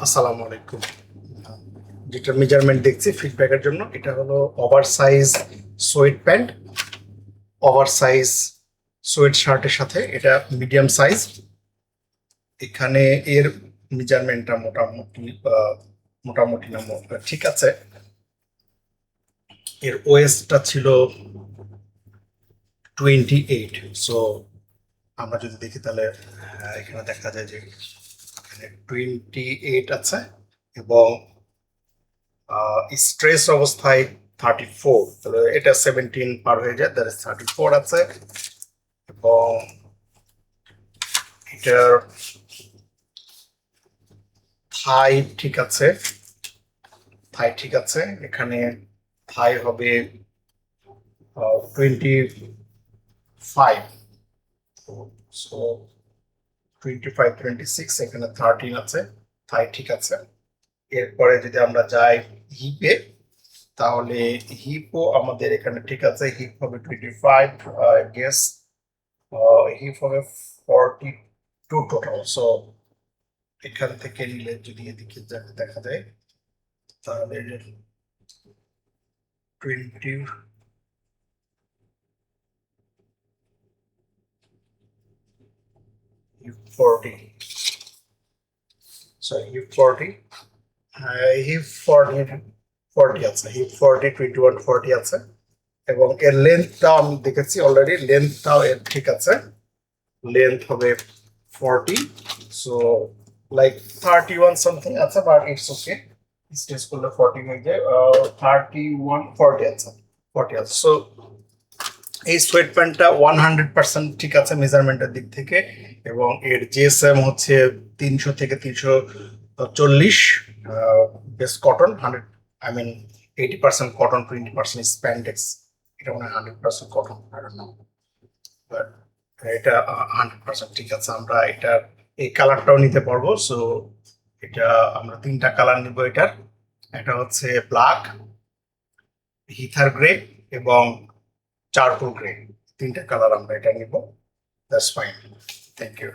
আসসালামু আলাইকুম। যেটা মেজারমেন্ট দেখছি ফিডব্যাকের জন্য, এটা হলো over size sweat pant, over size sweat শার্টের সাথে এটা মিডিয়াম সাইজ। এখানে এর মেজারমেন্টটা মোটামুটি মোটামুটি না ঠিক আছে। এর ওয়েস্টটা ছিল 28। সো আমরা যদি দেখি তাহলে এখানে দেখা যায় যে এখানে 28 আছে এবং স্ট্রেস অবস্থায় 34, তাহলে এটা 17 পার হয়ে যায়, দ্যাট ইজ 34 আছে। এবং এটার থাই ঠিক আছে, থাই ঠিক আছে। এখানে থাই হবে 25, সো 25 26, এখানে 13 আছে, থাই ঠিক আছে। এরপরে যদি আমরা যাই হিপে, তাহলে হিপও আমাদের এখানে ঠিক আছে, হিপ হবে 25 গেস, হিপ হবে 42 টোটাল। সো এখান থেকে নিলে যদি এদিকে দেখা যায় তাহলে 20 40, সরি হিপ 40, হিপ 40 আছে, হিপ 40 21 40 আছে। এবং এর লেন্থটাও আমি দেখেছি অলরেডি, লেন্থটাও এর ঠিক আছে, লেন্থ হবে 40। সো লাইক 31 সামথিং আছে, বাট ইটস ওকে, স্টেজ করলে 40 হয়ে যায়। 31 40 আছে, 40 আছে। সো এই সোয়েট প্যান্টটা 100% ঠিক আছে মেজারমেন্টের দিক থেকে। এবং এর জিএসএম হচ্ছে 300 থেকে 340, base cotton 100, I mean 80% cotton, 20% spandex. এটা মানে 100% কটন, বাট এটা 100% ঠিক আছে। আমরা এটার এই কালারটাও নিতে পারবো। সো এটা আমরা তিনটা কালার নিব এটার। এটা হচ্ছে ব্ল্যাক, হিথার গ্রে এবং চারকোল গ্রে, তিনটা কালার আমরা এটা নিব। That's fine, thank you.